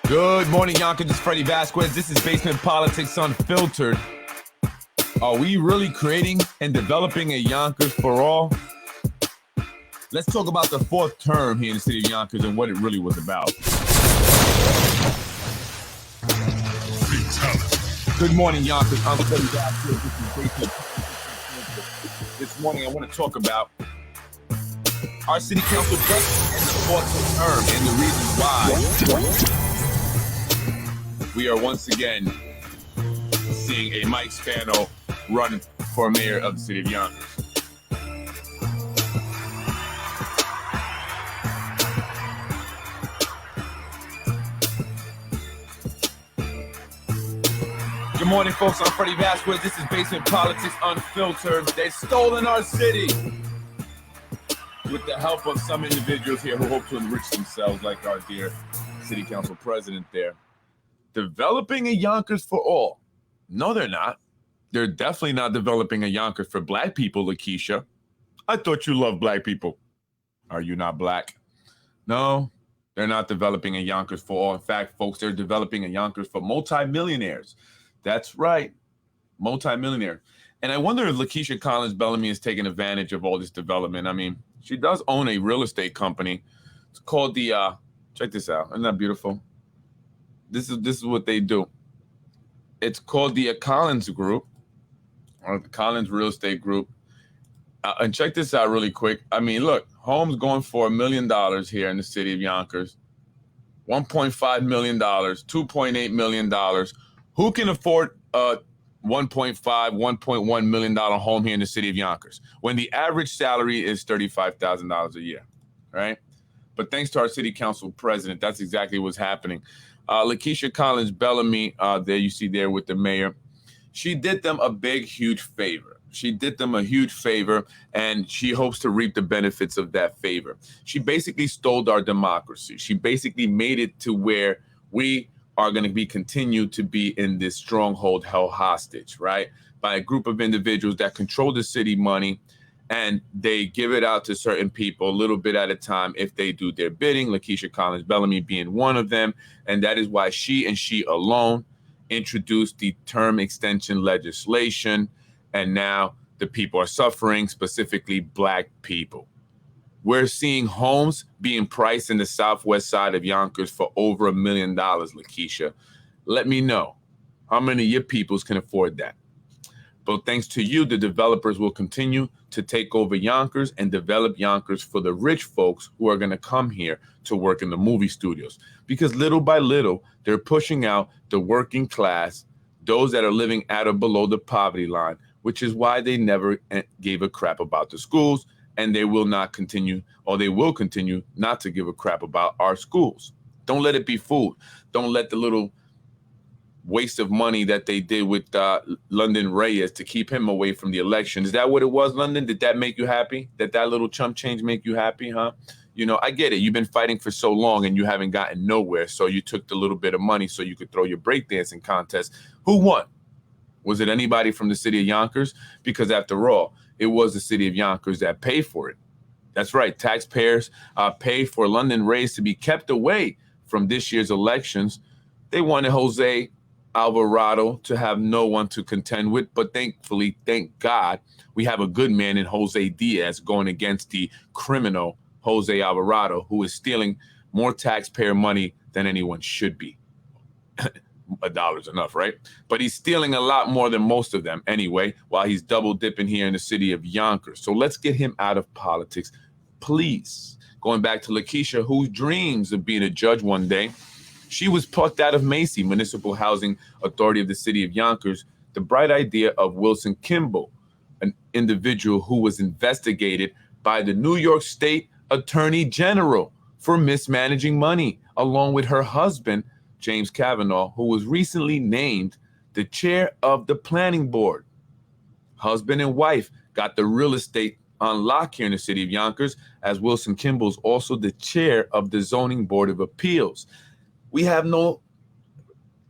Good morning, Yonkers. It's Freddie Vasquez. This is Basement Politics Unfiltered. Are we really creating and developing a Yonkers for all? Let's talk about the fourth term here in the city of Yonkers and what it really was about. Good morning, Yonkers. I'm Freddie Vasquez. This is Basement Politics. This morning, I want to talk about our city council president and the fourth term and the reasons why we are once again seeing a Mike Spano run for mayor of the city of Yonkers. Good morning, folks. I'm Freddie Vasquez. This is Basement Politics Unfiltered. They've stolen our city with the help of some individuals here who hope to enrich themselves, like our dear city council president there. Developing a Yonkers for all. No, they're not. They're definitely not developing a Yonkers for black people, Lakisha. I thought you loved black people. Are you not black? No, they're not developing a Yonkers for all. In fact, folks, they're developing a Yonkers for multimillionaires. That's right, multimillionaire. And I wonder if Lakisha Collins Bellamy is taking advantage of all this development. I mean, she does own a real estate company. It's called the, check this out. Isn't that beautiful? This is what they do. It's called the Collins Group, or the Collins Real Estate Group. And check this out really quick. I mean, look, homes going for $1 million here in the city of Yonkers. $1.5 million, $2.8 million. Who can afford a $1.5, $1.1 million home here in the city of Yonkers when the average salary is $35,000 a year, right? But thanks to our city council president, that's exactly what's happening. Lakisha Collins Bellamy, there you see there with the mayor, she did them a big, huge favor. She did them a huge favor, and she hopes to reap the benefits of that favor. She basically stole our democracy. She basically made it to where we are going to be continued to be in this stronghold held hostage, right? By a group of individuals that control the city money, and they give it out to certain people a little bit at a time if they do their bidding, Lakisha Collins Bellamy being one of them. And that is why she and she alone introduced the term extension legislation. And now the people are suffering, specifically black people. We're seeing homes being priced in the southwest side of Yonkers for over $1 million, Lakisha. Let me know how many of your peoples can afford that. But thanks to you, the developers will continue to take over Yonkers and develop Yonkers for the rich folks who are going to come here to work in the movie studios. Because little by little, they're pushing out the working class, those that are living at or below the poverty line, which is why they never gave a crap about the schools, and they will not continue, or they will continue not to give a crap about our schools. Don't let it be fooled. Don't let the little waste of money that they did with London Reyes to keep him away from the election. Is that what it was, London? Did that make you happy? Did that little chump change make you happy, huh? You know, I get it. You've been fighting for so long and you haven't gotten nowhere. So you took the little bit of money so you could throw your breakdancing contest. Who won? Was it anybody from the city of Yonkers? Because after all, it was the city of Yonkers that paid for it. That's right. Taxpayers paid for London Reyes to be kept away from this year's elections. They wanted Jose Alvarado to have no one to contend with, but thankfully, thank God, we have a good man in Jose Diaz going against the criminal Jose Alvarado, who is stealing more taxpayer money than anyone should be. $1's enough, right? But he's stealing a lot more than most of them anyway, while he's double dipping here in the city of Yonkers. So let's get him out of politics, please. Going back to Lakisha, who dreams of being a judge one day. She was plucked out of Macy, Municipal Housing Authority of the city of Yonkers, the bright idea of Wilson Kimball, an individual who was investigated by the New York State Attorney General for mismanaging money, along with her husband, James Kavanaugh, who was recently named the chair of the planning board. Husband and wife got the real estate on lock here in the city of Yonkers, as Wilson Kimball's also the chair of the Zoning Board of Appeals. We have no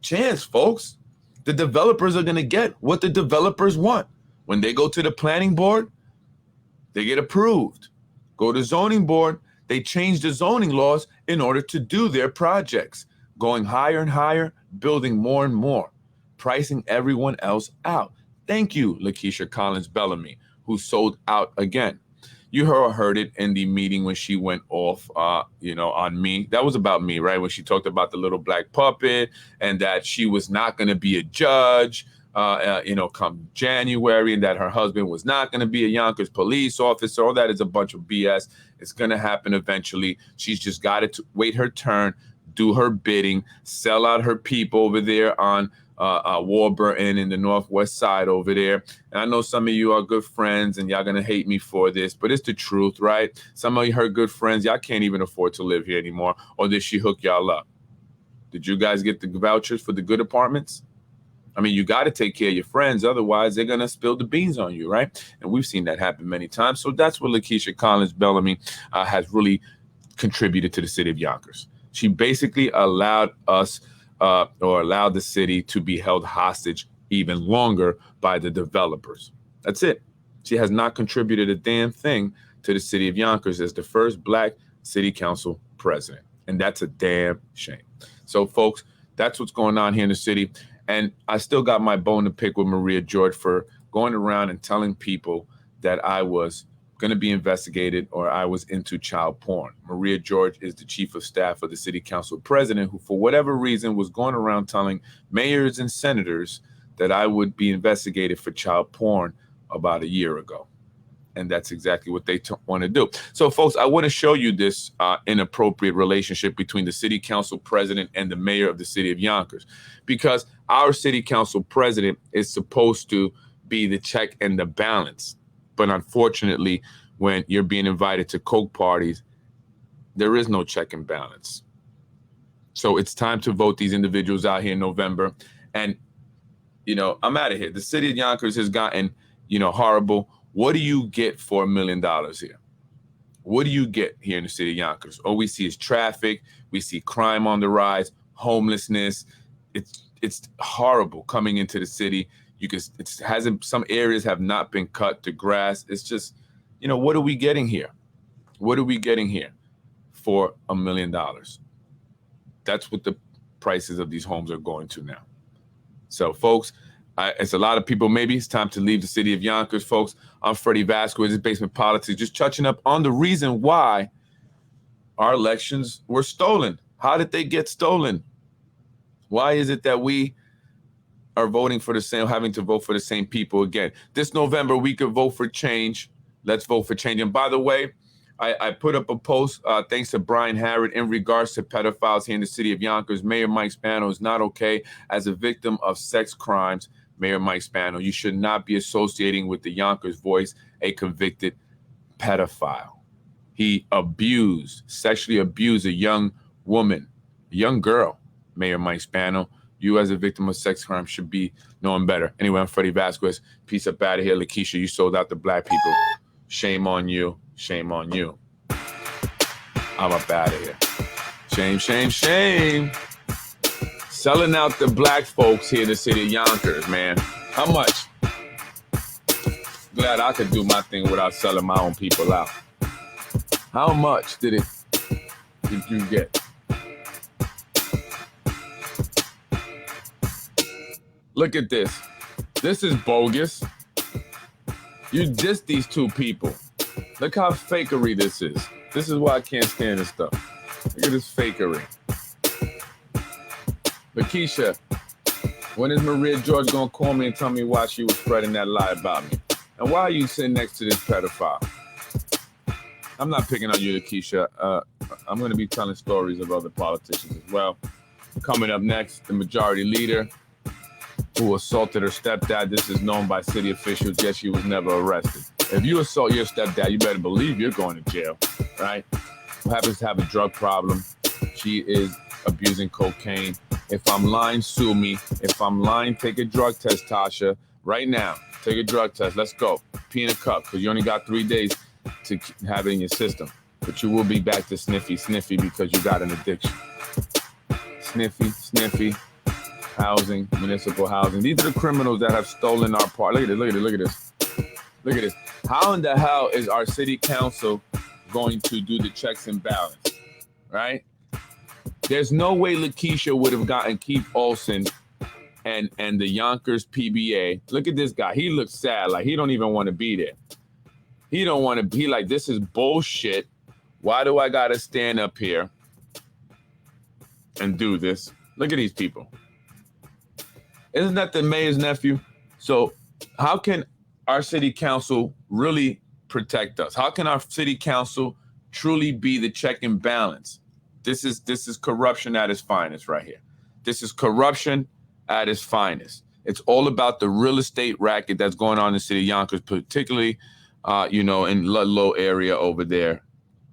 chance, folks. The developers are going to get what the developers want. When they go to the planning board, they get approved. Go to zoning board, they change the zoning laws in order to do their projects. going higher and higher, building more and more, pricing everyone else out. Thank you, Lakisha Collins Bellamy, who sold out again. You heard it in the meeting when she went off, on me. That was about me, right? When she talked about the little black puppet and that she was not going to be a judge, come January, and that her husband was not going to be a Yonkers police officer. All that is a bunch of BS. It's going to happen eventually. She's just got to wait her turn, do her bidding, sell out her people over there on Warburton in the Northwest side over there. And I know some of you are good friends and y'all gonna hate me for this, but it's the truth, right? Some of her good friends, y'all can't even afford to live here anymore. Or did she hook y'all up? Did you guys get the vouchers for the good apartments? I mean, you got to take care of your friends. Otherwise, they're going to spill the beans on you, right? And we've seen that happen many times. So that's what Lakisha Collins Bellamy has really contributed to the city of Yonkers. She basically allowed us allowed the city to be held hostage even longer by the developers. That's it. She has not contributed a damn thing to the city of Yonkers as the first Black city council president. And that's a damn shame. So, folks, that's what's going on here in the city. And I still got my bone to pick with Maria George for going around and telling people that I was going to be investigated or I was into child porn. Maria George is the chief of staff of the city council president who, for whatever reason, was going around telling mayors and senators that I would be investigated for child porn about a year ago. And that's exactly what they want to do. So, folks, I want to show you this inappropriate relationship between the city council president and the mayor of the city of Yonkers, because our city council president is supposed to be the check and the balance. But unfortunately, when you're being invited to Coke parties, there is no check and balance. So it's time to vote these individuals out here in November. And, I'm out of here. The city of Yonkers has gotten, horrible. What do you get for $1 million here? What do you get here in the city of Yonkers? All we see is traffic. We see crime on the rise, homelessness. It's horrible coming into the city. Some areas have not been cut to grass. It's just, what are we getting here? What are we getting here for $1 million? That's what the prices of these homes are going to now. So, folks, it's a lot of people. Maybe it's time to leave the city of Yonkers, folks. I'm Freddie Vasquez, this Basement Politics, just touching up on the reason why our elections were stolen. How did they get stolen? Why is it that we are having to vote for the same people again? This November, we could vote for change. Let's vote for change. And by the way, I put up a post, thanks to Brian Harrod, in regards to pedophiles here in the city of Yonkers. Mayor Mike Spano is not okay as a victim of sex crimes. Mayor Mike Spano, you should not be associating with the Yonkers Voice, a convicted pedophile. He sexually abused a young woman, a young girl. Mayor Mike Spano, you as a victim of sex crime should be knowing better. Anyway, I'm Freddie Vasquez. Peace up out of here. Lakisha, you sold out the Black people. Shame on you. Shame on you. I'm up out of here. Shame, shame, shame. Selling out the Black folks here in the city of Yonkers, man. How much? Glad I could do my thing without selling my own people out. How much did you get? Look at this. This is bogus. You dissed these two people. Look how fakery this is. This is why I can't stand this stuff. Look at this fakery. Lakisha, when is Maria George going to call me and tell me why she was spreading that lie about me? And why are you sitting next to this pedophile? I'm not picking on you, Lakisha. I'm going to be telling stories of other politicians as well. Coming up next, the majority leader who assaulted her stepdad. This is known by city officials, yet she was never arrested. If you assault your stepdad, you better believe you're going to jail, right? Who happens to have a drug problem. She is abusing cocaine. If I'm lying, sue me. If I'm lying, take a drug test, Tasha. Right now, take a drug test. Let's go. Pee in a cup, because you only got 3 days to have it in your system. But you will be back to sniffy, because you got an addiction. Sniffy, housing, municipal housing. These are the criminals that have stolen our part. Look at this. How in the hell is our city council going to do the checks and balance, right? There's no way Lakisha would have gotten Keith Olsen and the Yonkers PBA. Look at this guy. He looks sad. Like he don't even want to be there. He don't want to be like, this is bullshit. Why do I got to stand up here and do this? Look at these people. Isn't that the mayor's nephew? So how can our city council really protect us? How can our city council truly be the check and balance? This is corruption at its finest right here. This is corruption at its finest. It's all about the real estate racket that's going on in the city of Yonkers, particularly, in Ludlow area over there.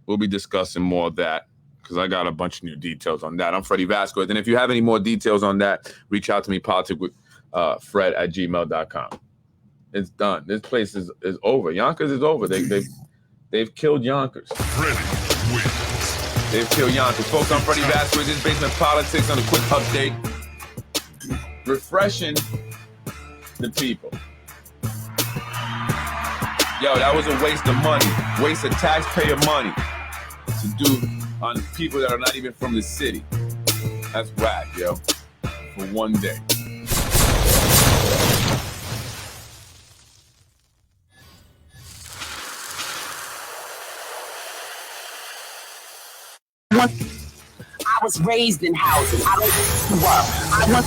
We'll be discussing more of that because I got a bunch of new details on that. I'm Freddie Vasquez. And if you have any more details on that, reach out to me, politicwithfred@gmail.com. It's done. This place is over. Yonkers is over. They've killed Yonkers. They've killed Yonkers. Folks, I'm Freddie Vasquez. This is Basement Politics on a quick update. Refreshing the people. Yo, that was a waste of money. Waste of taxpayer money to do on people that are not even from the city. That's whack, yo. For one day. I was raised in housing. I don't work. I was